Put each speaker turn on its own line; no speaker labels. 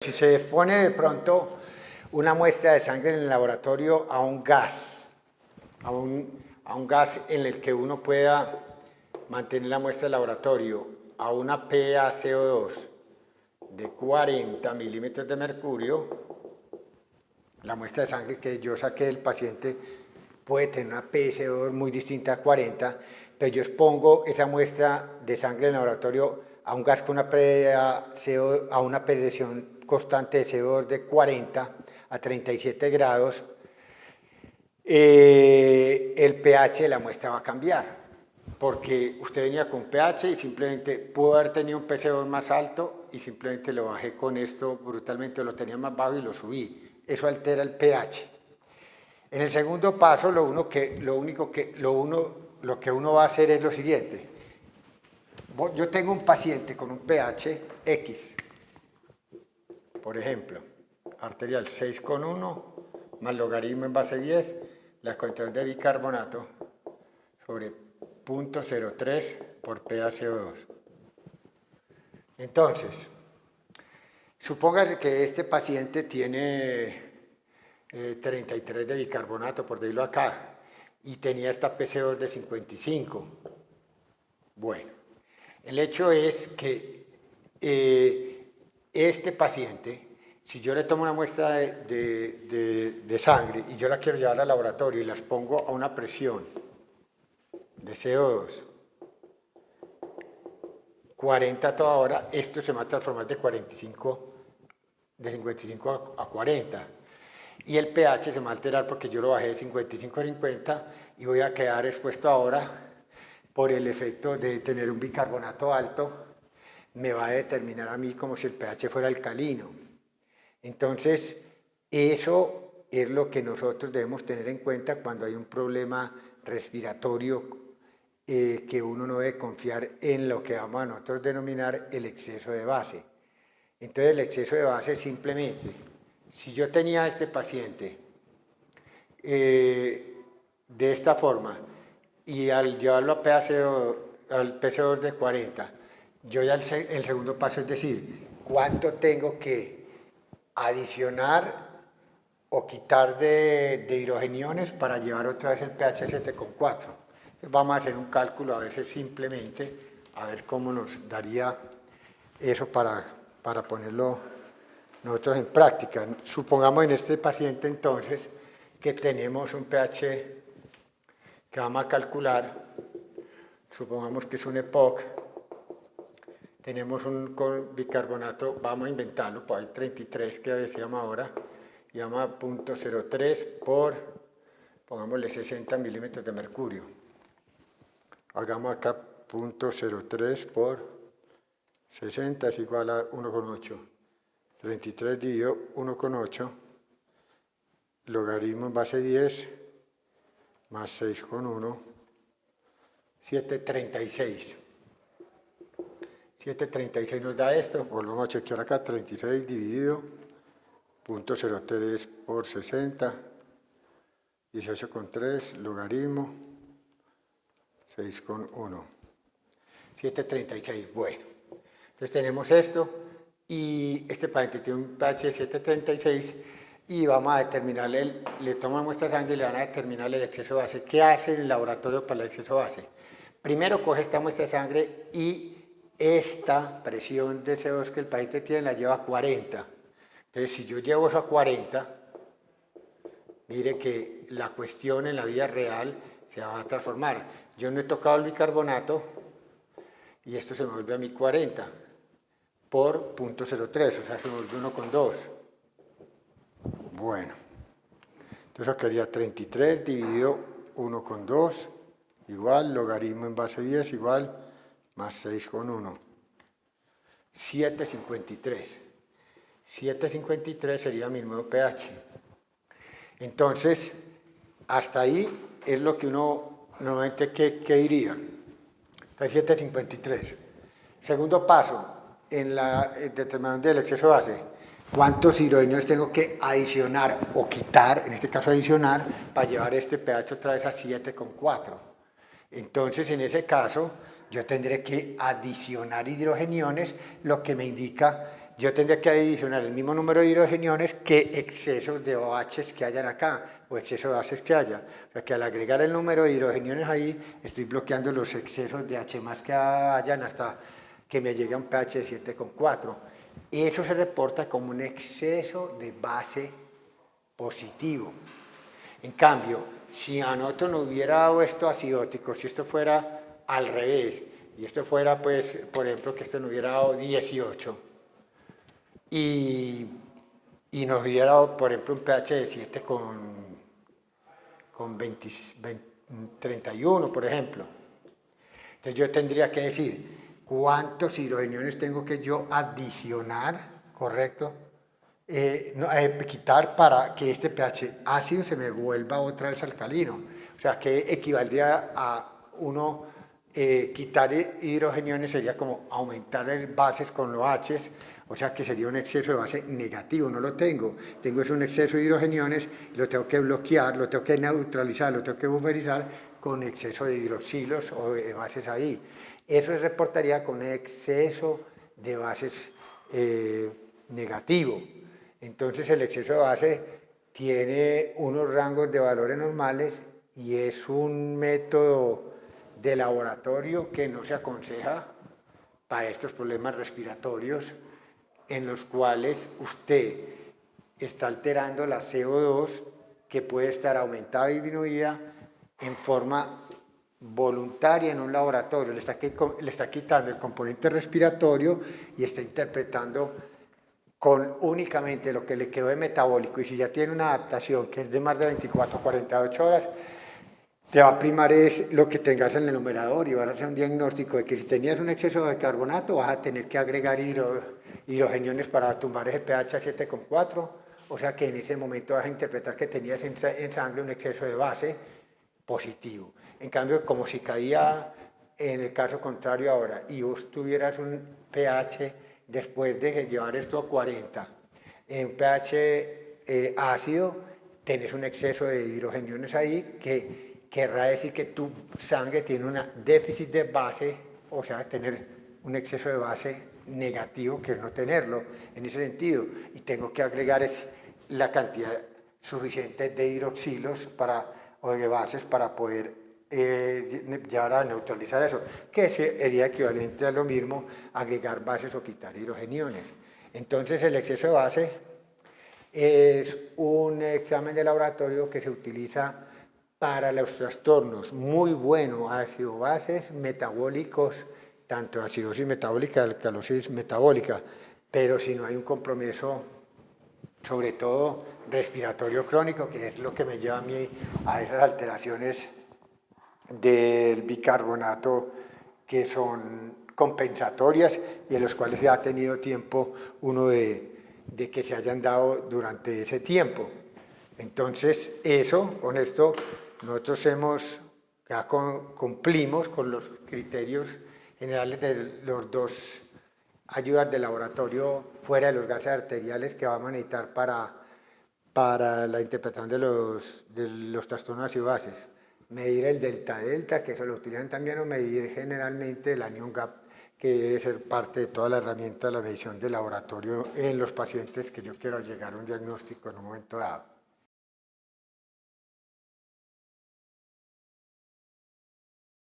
Si se expone de pronto una muestra de sangre en el laboratorio a un gas, a un gas en el que uno pueda mantener la muestra del laboratorio a una PaCO2 de 40 milímetros de mercurio, la muestra de sangre que yo saqué del paciente puede tener una PaCO2 muy distinta a 40, pero yo expongo esa muestra de sangre en el laboratorio a un gas con a una presión constante de CO2 de 40 a 37 grados, el pH de la muestra va a cambiar, porque usted venía con pH y simplemente pudo haber tenido un PCO2 más alto y simplemente lo bajé con esto brutalmente, lo tenía más bajo y lo subí. Eso altera el pH. En el segundo paso, lo que uno va a hacer es lo siguiente. Yo tengo un paciente con un pH X, por ejemplo, arterial 6,1 más logaritmo en base 10, la concentración de bicarbonato sobre 0.03 por PaCO2. Entonces, supóngase que este paciente tiene 33 de bicarbonato, por decirlo acá, y tenía esta PaCO2 de 55. Bueno, el hecho es que este paciente, si yo le tomo una muestra de sangre y yo la quiero llevar al laboratorio y las pongo a una presión de CO2 40 a toda hora, esto se va a transformar de 55 a 40. Y el pH se va a alterar porque yo lo bajé de 55 a 50 y voy a quedar expuesto ahora por el efecto de tener un bicarbonato alto, me va a determinar a mí como si el pH fuera alcalino. Entonces, eso es lo que nosotros debemos tener en cuenta cuando hay un problema respiratorio, que uno no debe confiar en lo que vamos a nosotros denominar el exceso de base. Entonces, el exceso de base simplemente, si yo tenía a este paciente de esta forma y al llevarlo a al PaCO2 de 40, yo ya el segundo paso es decir, ¿cuánto tengo que adicionar o quitar de hidrogeniones para llevar otra vez el pH 7,4? Entonces vamos a hacer un cálculo a veces simplemente, a ver cómo nos daría eso para ponerlo nosotros en práctica. Supongamos en este paciente entonces que tenemos un pH que vamos a calcular, supongamos que es un EPOC, tenemos un con bicarbonato, vamos a inventarlo, pues hay 33 que decíamos ahora, y vamos a 0.03 por, pongámosle 60 milímetros de mercurio. Hagamos acá 0.03 por 60 es igual a 1,8. 33 dividido 1,8, logaritmo en base 10, más 6,1, 7,36. 7,36 nos da esto, volvemos a chequear acá, 36 dividido 0.03 por 60, 18,3, logaritmo, 6,1, 7,36, bueno. Entonces tenemos esto, y este paciente tiene un pH de 7,36, y vamos a determinarle, le toman muestra de sangre y le van a determinar el exceso de base. ¿Qué hace el laboratorio para el exceso de base? Primero coge esta muestra de sangre y esta presión de CO2 que el paciente tiene la lleva a 40. Entonces, si yo llevo eso a 40, mire que la cuestión en la vida real se va a transformar. Yo no he tocado el bicarbonato y esto se me vuelve a mí 40 por 0.03, o sea, se me vuelve 1,2. Bueno, entonces quedaría 33 dividido 1,2 igual, logaritmo en base 10 igual, más 6,1. 7,53. 7,53 sería mi nuevo pH. Entonces, hasta ahí es lo que uno normalmente, ¿qué diría? Entonces, 7,53. Segundo paso, en la determinación del exceso de base, ¿cuántos hidrogenos tengo que adicionar o quitar, en este caso adicionar, para llevar este pH otra vez a 7,4? Entonces, en ese caso, yo tendré que adicionar hidrogeniones, lo que me indica yo tendría que adicionar el mismo número de hidrogeniones que excesos de OHs que hayan acá, o exceso de bases que haya. O sea que al agregar el número de hidrogeniones ahí, estoy bloqueando los excesos de H más que hayan hasta que me llegue a un pH de 7,4. Eso se reporta como un exceso de base positivo. En cambio, si a nosotros no hubiera dado esto acidótico, si esto fuera al revés, y esto fuera, pues, por ejemplo, que esto nos hubiera dado 18, y nos hubiera dado, por ejemplo, un pH de 7 con 31, por ejemplo. Entonces yo tendría que decir cuántos hidrogeniones tengo que yo adicionar, ¿correcto? Quitar para que este pH ácido se me vuelva otra vez alcalino. O sea, que equivaldría a uno quitar hidrogeniones sería como aumentar el bases con los H's, o sea que sería un exceso de base negativo, no lo tengo. Tengo es un exceso de hidrogeniones, lo tengo que bloquear, lo tengo que neutralizar, lo tengo que bufferizar con exceso de hidroxilos o de bases ahí. Eso se reportaría con exceso de bases negativo. Entonces el exceso de base tiene unos rangos de valores normales y es un método de laboratorio que no se aconseja para estos problemas respiratorios en los cuales usted está alterando la CO2 que puede estar aumentada y disminuida en forma voluntaria en un laboratorio. Le está quitando el componente respiratorio y está interpretando con únicamente lo que le quedó de metabólico. Y si ya tiene una adaptación que es de más de 24 a 48 horas, te va a primar es lo que tengas en el numerador y vas a hacer un diagnóstico de que si tenías un exceso de carbonato vas a tener que agregar hidrogeniones para tumbar ese pH a 7,4, o sea que en ese momento vas a interpretar que tenías en sangre un exceso de base positivo. En cambio, como si caía en el caso contrario ahora y vos tuvieras un pH después de llevar esto a 40, en un pH ácido, tenés un exceso de hidrogeniones ahí que querrá decir que tu sangre tiene un déficit de base, o sea, tener un exceso de base negativo que no tenerlo en ese sentido. Y tengo que agregar la cantidad suficiente de hidroxilos o de bases para poder llevar a neutralizar eso, que sería equivalente a lo mismo agregar bases o quitar hidrogeniones. Entonces el exceso de base es un examen de laboratorio que se utiliza para los trastornos muy bueno, ácido-bases metabólicos, tanto acidosis metabólica, alcalosis metabólica, pero si no hay un compromiso, sobre todo respiratorio crónico, que es lo que me lleva a mí a esas alteraciones del bicarbonato que son compensatorias y en los cuales se ha tenido tiempo uno de que se hayan dado durante ese tiempo. Entonces, con esto, nosotros ya cumplimos con los criterios generales de los dos ayudas de laboratorio fuera de los gases arteriales que vamos a necesitar para la interpretación de los trastornos ácido-bases. Medir el delta-delta, que eso lo utilizan también, o medir generalmente el anion gap, que debe ser parte de toda la herramienta de la medición de laboratorio en los pacientes que yo quiero llegar a un diagnóstico en un momento dado.